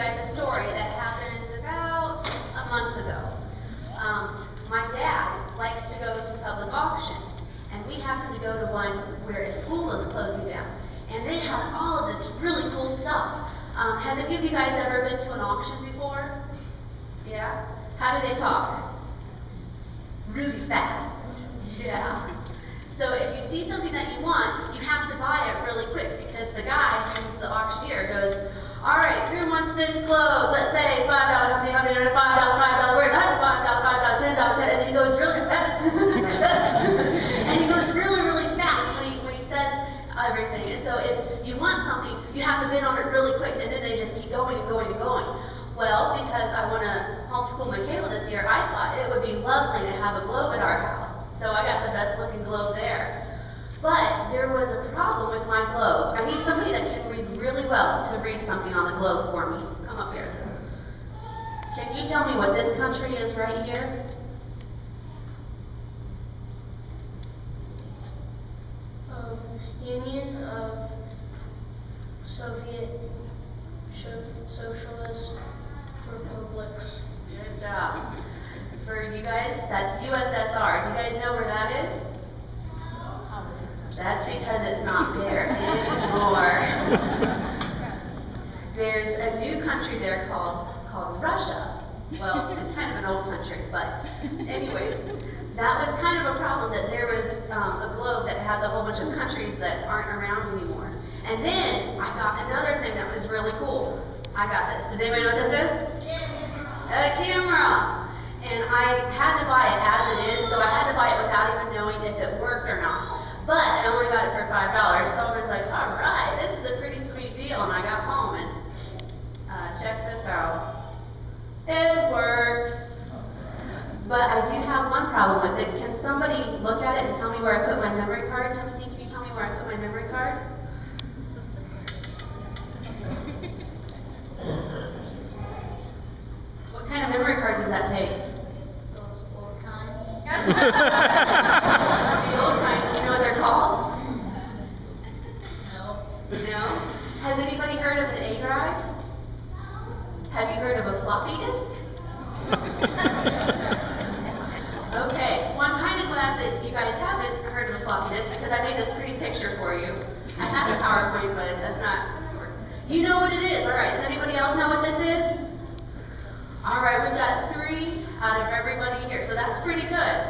guys a story that happened about a month ago. My dad likes to go to public auctions, and we happened to go to one where a school was closing down, and they had all of this really cool stuff. Have any of you guys ever been to an auction before? Yeah? How do they talk? Really fast. Yeah. So if you see something that you want, you have to buy it really quick, because the guy who's the auctioneer goes, all right, who wants this globe? Let's say $5, $5, $5, word, $5, $10, and then he goes really fast. And he goes really, really fast when he says everything. And so if you want something, you have to bid on it really quick, and then they just keep going and going and going. Well, because I want to homeschool Michaela this year, I thought it would be lovely to have a globe at our house. So I got the best looking globe there. But there was a problem with my globe. I need somebody that can read really well to read something on the globe for me. Come up here. Can you tell me what this country is right here? Union of Soviet Socialist Republics. Good job. For you guys, that's USSR. Do you guys know where that is? That's because it's not there anymore. There's a new country there called Russia. Well, it's kind of an old country, but anyways, that was kind of a problem, that there was a globe that has a whole bunch of countries that aren't around anymore. And then I got another thing that was really cool. I got this. Does anybody know what this is? A camera. And I had to buy it as it is, so I had to buy it without even knowing if it worked or not. But I only got it for $5, so I was like, all right, this is a pretty sweet deal. And I got home and check this out. It works. But I do have one problem with it. Can somebody look at it and tell me where I put my memory card? Timothy, can you tell me where I put my memory card? What kind of memory card does that take? Those old kinds. The old kinds, do you know what they're called? No. No? Has anybody heard of an A drive? Have you heard of a floppy disk? Okay, well, I'm kind of glad that you guys haven't heard of a floppy disk, because I made this pretty picture for you. I had a PowerPoint, but that's not. You know what it is. All right, does anybody else know what this is? All right, we've got 3 out of everybody here, so that's pretty good.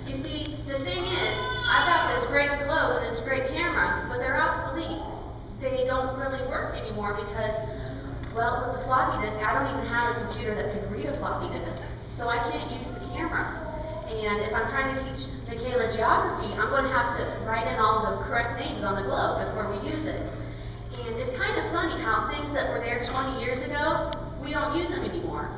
You see, the thing is, I've got this great globe and this great camera, but they're obsolete. They don't really work anymore because, well, with the floppy disk, I don't even have a computer that could read a floppy disk, so I can't use the camera. And if I'm trying to teach Michaela geography, I'm going to have to write in all the correct names on the globe before we use it. And it's kind of funny how things that were there 20 years ago, we don't use them anymore.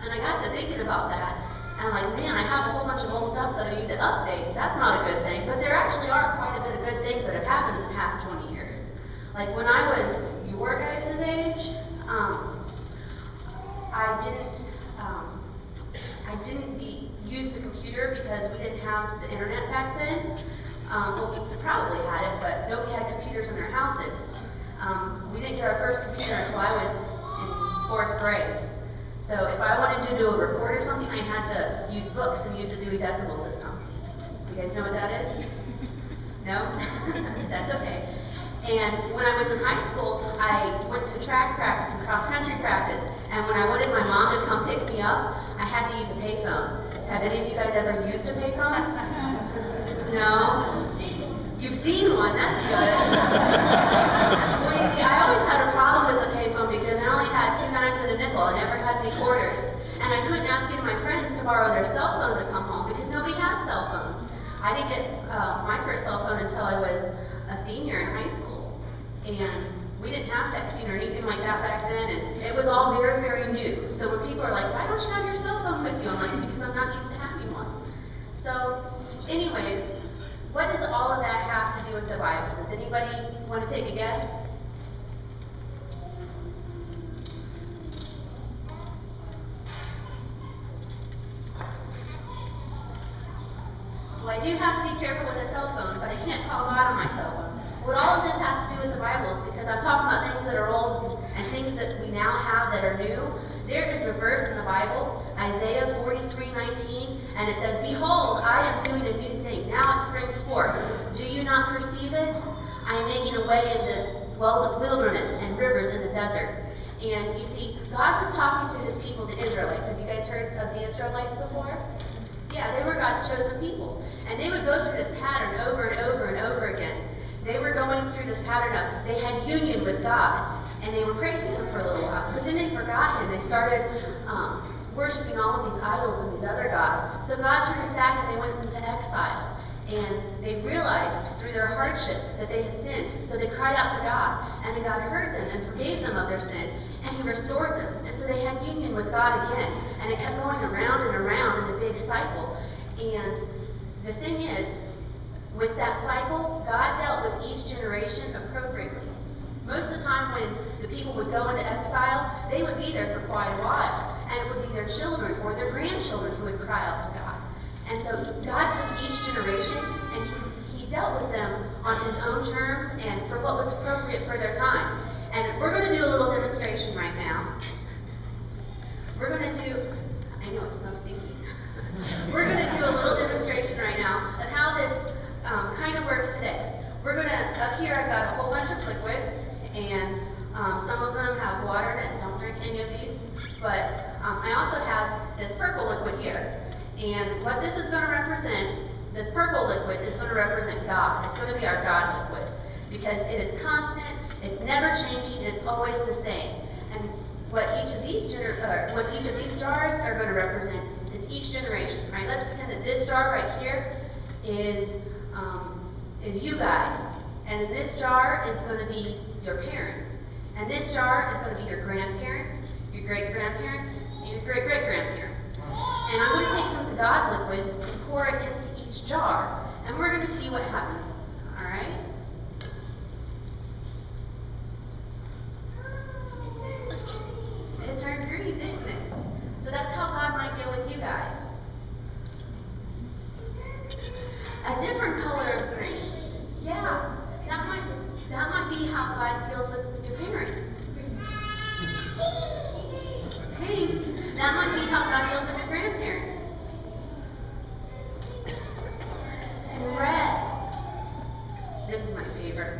And I got to thinking about that, and I'm like, man, I have a whole bunch of old stuff that I need to update. That's not a good thing, but there actually are quite a bit of good things that have happened in the past 20 years. Like when I was your guys' age, I didn't use the computer because we didn't have the internet back then. Well, we probably had it, but nobody had computers in their houses. We didn't get our first computer until I was in 4th grade. So if I wanted to do a report or something, I had to use books and use the Dewey Decimal System. You guys know what that is? No? That's okay. And when I was in high school, I went to track practice and cross-country practice, and when I wanted my mom to come pick me up, I had to use a payphone. Have any of you guys ever used a payphone? No? You've seen one, that's good. Well, you see, I always had a problem with the payphone because I only had 2 dimes and a nickel. I never had any quarters. And I couldn't ask any of my friends to borrow their cell phone to come home because nobody had cell phones. I didn't get my first cell phone until I was a senior in high school. And we didn't have texting or anything like that back then, and it was all very, very new. So when people are like, why don't you have your cell phone with you? I'm like, because I'm not used to having one. So anyways, what does all of that have to do with the Bible? Does anybody want to take a guess? Well, I do have to be careful with a cell phone, but I can't call God on my cell phone. What all of this has to do with the Bible is because I'm talking about things that are old and things that we now have that are new, there is a verse in the Bible, Isaiah 43:19, and it says, "Behold, I am doing a new thing. Now it springs forth. Do you not perceive it? I am making a way in the wilderness and rivers in the desert." And you see, God was talking to his people, the Israelites. Have you guys heard of the Israelites before? Yeah, they were God's chosen people. And they would go through this pattern over and over and over again. They were going through this pattern of, they had union with God, and they were praising him for a little while. But then they forgot him. They started worshiping all of these idols and these other gods. So God turned his back and they went into exile. And they realized through their hardship that they had sinned. So they cried out to God, and then God heard them and forgave them of their sin, and he restored them. And so they had union with God again. And it kept going around and around in a big cycle. And the thing is, with that cycle, God dealt with each generation appropriately. Most of the time when the people would go into exile, they would be there for quite a while. And it would be their children or their grandchildren who would cry out to God. And so God took each generation and he dealt with them on his own terms and for what was appropriate for their time. And we're going to do a little demonstration right now. We're going to do, I know it smells stinky. We're going to do a little demonstration right now of how this kind of works today. We're going to, up here I've got a whole bunch of liquids, and some of them have water in it. Don't drink any of these. But I also have this purple liquid here. And what this is going to represent, this purple liquid is going to represent God. It's going to be our God liquid because it is constant, it's never changing, it's always the same. And what each of these jars are going to represent is each generation, right? Let's pretend that this jar right here is you guys, and then this jar is going to be your parents, and this jar is going to be your grandparents, your great-grandparents, and your great-great-grandparents. And I'm going to take some of the God liquid and pour it into each jar. And we're going to see what happens. Alright? It turned green, didn't it? So that's how God might deal with you guys. A different color of green. Yeah, that might be how God deals with your parents. Pink. That might be how God deals with your grandparents. And red. This is my favorite.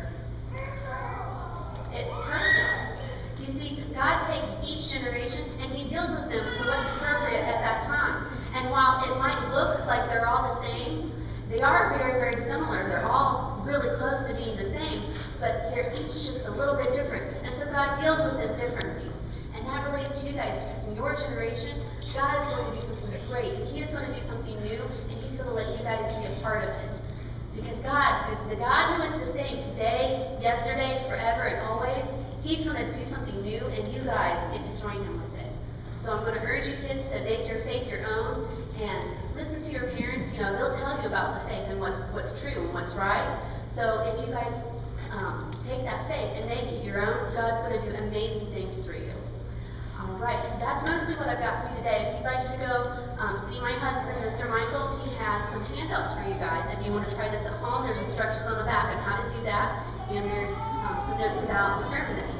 It's purple. You see, God takes each generation and he deals with them for what's appropriate at that time. And while it might look like they're all the same, they are very, very similar. They're all really close to being the same, but they're each just a little bit different. And so God deals with them differently. And that relates to you guys because in your generation, God is going to do something great. He is going to do something new, and he's going to let you guys be a part of it. Because God, the God who is the same today, yesterday, forever, and always, he's going to do something new, and you guys get to join him with it. So I'm going to urge you kids to make your faith your own, and listen to your parents. You know, they'll tell you about the faith and what's true and what's right. So if you guys take that faith and make it your own, God's going to do amazing things through you. All right, so that's mostly what I've got for you today. If you'd like to go see my husband, Mr. Michael, he has some handouts for you guys. If you want to try this at home, there's instructions on the back on how to do that, and there's some notes about the sermon that he